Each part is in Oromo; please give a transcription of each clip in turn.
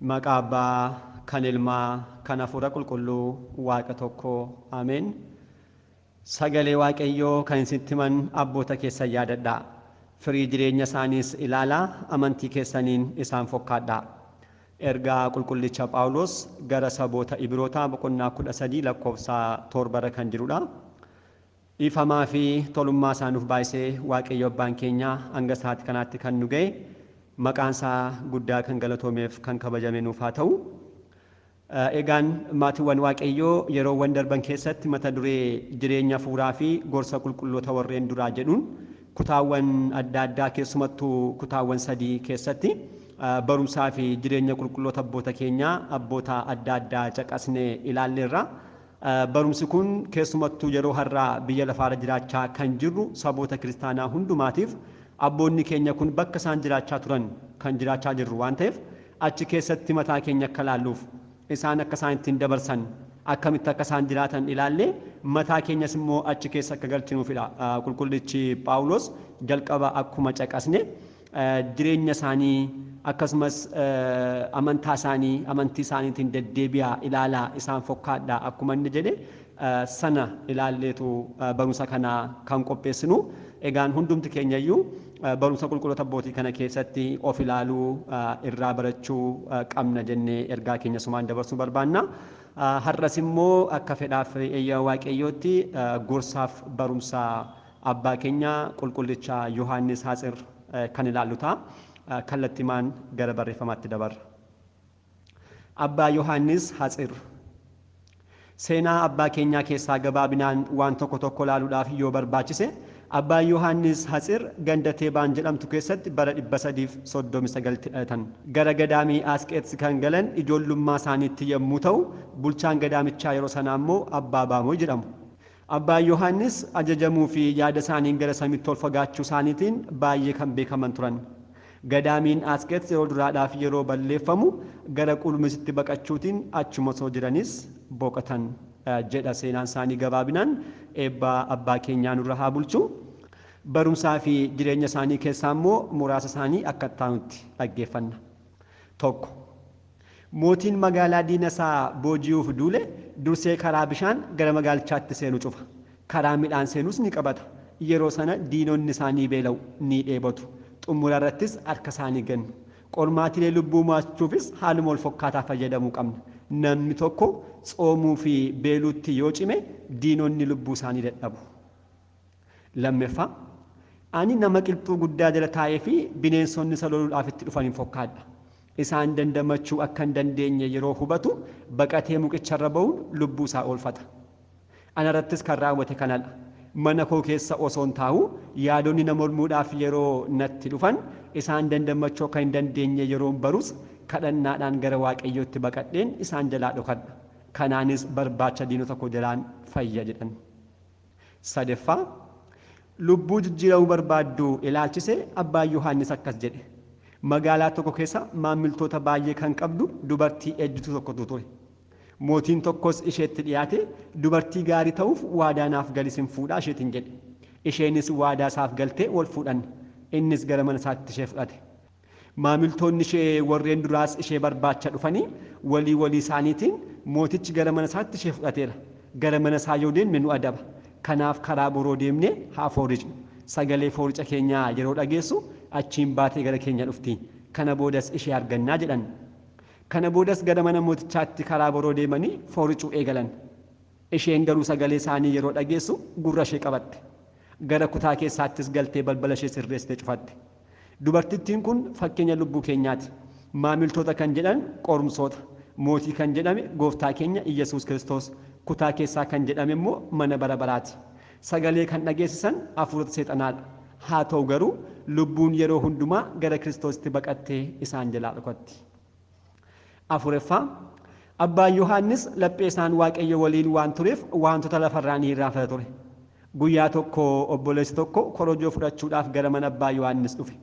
Maqaa Abbaa, kan Ilmaa, kan Hafuura Qulqulluu, Waaqa tokko. Ameen. Sagalee Waaqayyoo kan isinitti himan abboota keessan yaadadha. Firii jireenya isaaniis ilaalaa, amantii keessaniin isaan fakkaadha. Ergaa qulqullicha Phaawulos gara saboota Ibrootaa boqonnaa 13 lakkoofsa 7 kan jirudha. Ifamaa fi tolummaa isaanuuf baay'isee Waaqayyo Abbaan keenya hanga sa'aatii kanaatti kan nu ga'e, maqaan isaa guddaa kan galatoomeef kan kabajame nuuf haa ta'u. Egaan maatiiwwan Waaqayyoo yeroowwan darban keessatti mata duree jireenya fuuraa fi gorsa qulqulloota warreen duraa jedhuun kutaawwan adda addaa keessumattuu kutaawwan 3 keessatti barumsaa fi jireenya qulqulloota abboota keenyaa abboota adda addaa caqasnee ilaalleerra. Barumsi kun keessumattuu yeroo har'aa biyya lafaarra jiraachaa kan jirru saboota kiristaanaa hundumaatiif abboonni keenya kun bakka isaan jiraachaa turan kan jiraachaa jirru waan ta'eef achi keessatti mataa keenya akka laalluuf isaan akka isaan ittiin dabarsan akkamitti akka isaan jiraatan ilaallee mataa keenyas immoo achi keessa akka galchinuufidha. Qulqullichi Phaawulos jalqaba akkuma caqasne jireenya isaanii akkasumas amantii isaaniitiin deddeebi'aa ilaalaa isaan fakkaadha akkuma inni jedhe sana ilaalleetu barumsa kana kan qopheessinu. Egaan hundumti keenya iyyuu barumsa qulqulloota abbootii kana keessatti of ilaaluu irraa barachuu qabna jennee ergaa keenya sumaan dabarsuu barbaanna. Har'as immoo akka fedhaaf eeyyaa Waaqayyootti gorsaaf barumsa abbaa keenya qulqullicha Yohaannis Hatsiir kan ilaallu ta'a. Kallattimaan gara barreeffamaatti dabarra. Abbaa Yohaannis Hatsiir. Seenaa abbaa keenyaa keessaa gabaabinaan waan tokko ilaaluudhaaf yoo barbaachise Abbaa Yohaannis Hatsiir ganda Teebaan jedhamtu keessatti bara 339 dhalatan. Gara gadaamii Asqeetsi kan galan ijoollummaa isaaniitti yommuu ta'u, bulchaan gadaamichaa yeroo sanaa immoo Abbaa jedhamu. Abbaa Yohaannis ajajamuu fi yaada isaaniin gara samiitti ol fagaachuu isaaniitiin baay'ee kan beekaman turan. Gadaamiin Asqeetsi yeroo duraadhaaf yeroo balleeffamu gara qulmisitti baqachuutiin achuma osoo jiranis boqotan jedha seenaan isaanii gabaabinaan. Eebbaa abbaa keenyaa nurra haa bulchu. Barumsaa fi jireenya isaanii keessaa immoo muraasa isaanii akka taanutti dhaggeeffanna. 1. Mootiin magaalaa diina isaa booji'uuf duule dursee karaa bishaan gara magaalichaatti seenu cufa. Karaa midhaan seenus ni qabata. Yeroo sana diinonni isaanii beela'u ni dheebotu. Xumura irrattis harka isaanii gannu. Qormaatilee lubbuu mo'achuufis haaluma wal fakkaataa fayyadamuu qabna. Namni tokko tsoomuu fi beeluutti yoo cime diinonni lubbuu isaanii dadhabu. 2. Ani nama qilxuu guddaa jala taa'ee fi bineensonni isa loluudhaaf itti dhufaniin fakkaadha. Isaan dandamachuu akka hin dandeenye yeroo hubatu baqatee muqicharra ba'uun lubbuu isaa oolfata. Ana irrattis kan raawwate kanadha. Mana koo keessa osoon taa'u yaadonni na mormuudhaaf yeroo natti dhufan isaan dandamachuu akka hin dandeenye yeroo barus kadhannaadhaan gara Waaqayyootti baqadheen isaan jalaa dhokadha. Kanaanis barbaacha diinota koo jalaan fayya jedhan. 3. Lubbuu jijjiiramuu barbaaddu ilaalchise abbaa Yohaannis akkas jedhe. Magaalaa tokko keessa maamiltoota baay'ee kan qabdu dubartii ejjituu tokkotu ture. Mootiin tokkos isheetti dhiyaate dubartii gaarii ta'uuf waadaa naaf galii fuudhaa isheetiin jedhe. Isheenis waadaa isaaf galtee wal fuudhan. Innis gara mana isaatti ishee fudhate. Maamiltoonni ishee warreen duraas ishee barbaacha dhufanii walii isaaniitiin mootichi gara mana isaatti ishee fudhateera. Gara mana isaa yoo deemne nu adaba. Kanaaf karaa boroo deemnee haa fooricnu. Sagalee fooricha keenyaa yeroo dhageessu achiin baatee gara keenya dhufti. Kana boodas ishee argannaa jedhan. Kana boodas gara mana mootichaatti karaa boroo deemanii fooricuu eegalan. Isheen garuu sagalee isaanii yeroo dhageessu gurra ishee qabatte. Gara kutaa keessaattis galtee balbala ishee sirreessitee cufatte. Dubartittiin kun fakkeenya lubbuu keenyaati. Maamiltoota kan jedhan qorumsoota. Mootii kan jedhame gooftaa keenya Iyyasuus Kiristoos. Kutaa keessaa kan jedhame immoo mana bara baraati. Sagalee kan dhageessisan hafuurota seexanaadha. Haa ta'u garuu lubbuun yeroo hundumaa gara Kiristoositti baqattee isaan jalaa dhokatti. 4. Abbaan Yohaannis laphee isaan Waaqayyo waliin waan tureef wantoota lafarraa ni irraanfata ture. Guyyaa tokko obboleessi tokko korojoo fudhachuudhaaf gara mana abbaa Yohaannis dhufe.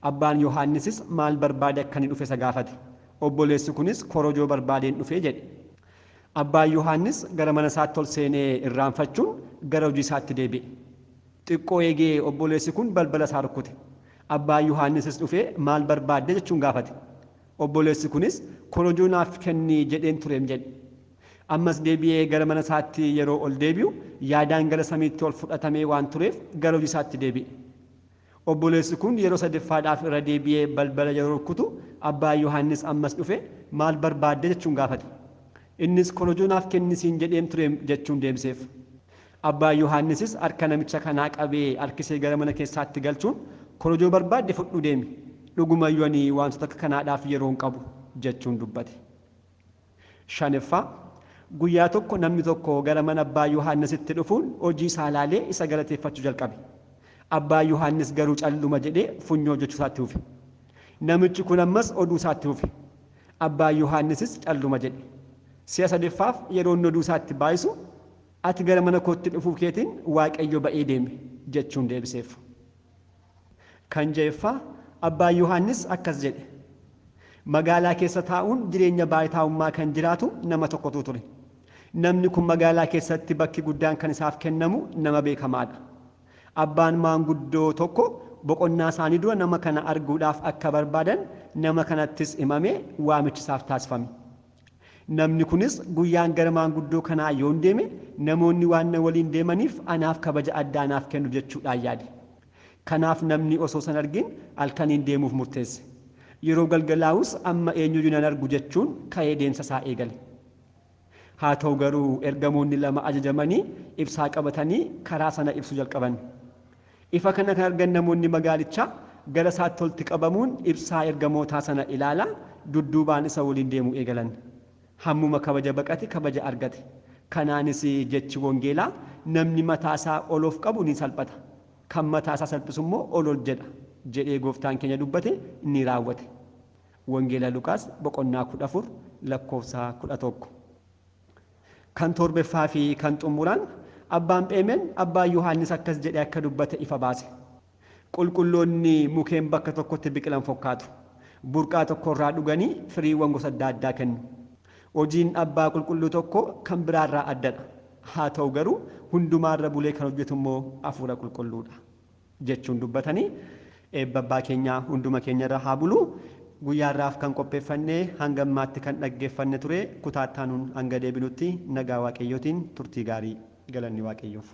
Abbaan Yohaannisis maal barbaade akka inni dhufe isa gaafate. Obboleessi kunis korojoo barbaadeen dhufee jedhe. Abbaan Yohaannis gara mana isaatti ol seenee irraanfachuun gara hojii isaatti deebi'e. Xiqqoo eegee obboleessi kun balbala isaa rukkute. Abbaan Yohaannisis dhufee maal barbaadde jechuun gaafate. Obboleessi kunis korojoo naaf kenni jedheen tureem jedhe. Ammas deebi'ee gara mana isaatti yeroo ol deebi'u yaadaan gara samiitti ol fudhatamee waan tureef gara hojii isaatti deebi'e. Obboleessi kun yeroo sadaffaadhaaf irra deebi'ee balbala yeroo rukutu abbaa Yohaannis ammas dhufe maal barbaadde jechuun gaafate. Innis korojoo naaf kennisiin jedheen tureem jechuun deebiseef. Abbaa Yohaannisis harka namicha kanaa qabee harkisee gara mana keessaatti galchuun korojoo barbaadde fudhu deemi. Dhugumayyuu ani wantoota akka kanaadhaaf yeroo hin qabu jechuun dubbate. Shanaffaa guyyaa tokko namni tokko gara mana abbaa Yohaannisitti dhufuun hojii isaa ilaalee isa galateeffachuu jalqabe. Abbaa Yohaannis garuu calluma jedhee funyoo hojjechuu isaatti hufe. Namichi kun ammas oduu isaatti hufe. Abbaa Yohaannisis calluma jedhe. Si'a sadaffaaf yeroo inni oduu isaatti baayisu ati gara mana kootti dhufuu keetiin Waaqayyo ba'ee deeme jechuun deebiseef. Kan ja'affaa abbaa Yohaannis akkas jedhe. Magaalaa keessa taa'uun jireenya baay'ataa'ummaa kan jiraatu nama tokkotu ture. Namni kun magaalaa keessatti bakki guddaan kan isaaf kennamu nama beekamaadha. Abbaan maanguddoo tokko boqonnaa isaanii dura nama kana arguudhaaf akka barbaadan nama kanattis himamee waamichi isaaf taasifame. Namni kunis guyyaan gara maanguddoo kanaa yoo deeme namoonni waan waliin deemaniif anaaf kabaja addaa naaf kennu jechuudhaan yaade. Kanaaf namni osoo san argin halkaniin deemuuf murteesse. Yeroo galgalaa'us amma eenyuyyuu nan argu jechuun ka'ee deemsa isaa eegale. Haa ta'u garuu ergamoonni lama ajajamanii ibsaa qabatanii karaa sana ibsu jalqaban. Ifa kana kan argan namoonni magaalichaa gara isaatti walitti qabamuun ibsaa ergamootaa sana ilaalaa dudduubaan isa waliin deemuu eegalan. Hammuma kabaja baqate kabaja argate. Kanaanis jechi wangeelaa namni mataa isaa ol qabu ni salphata. Kan mataa isaa salphisu immoo ol jedha jedhee gooftaan keenya dubbate ni raawwate. Wangeela Luqaas boqonnaa 14 lakkoofsa 11. Kan torbaffaa fi kan xumuraan abbaan Pheemen abbaa Yohaannis akkas jedhee akka dubbate ifa baase. Qulqulloonni mukeen bakka tokkotti biqilan fakkaatu. Burqaa tokkorraa dhuganii firiiwwan gosa adda addaa kennu. Hojiin abbaa qulqulluu tokko kan biraarraa addadha. Haa ta'u garuu hundumaarra bulee kan hojjetu immoo hafuura qulqulluudha jechuun dubbatanii eebba abbaa keenyaa hunduma keenyarra haa bulu. Guyyaarraaf kan qopheeffannee hanga ammaatti kan dhaggeeffanne ture kutaa itti aanuun hanga deebinutti nagaa Waaqayyootiin turtii gaarii galanni Waaqayyoof.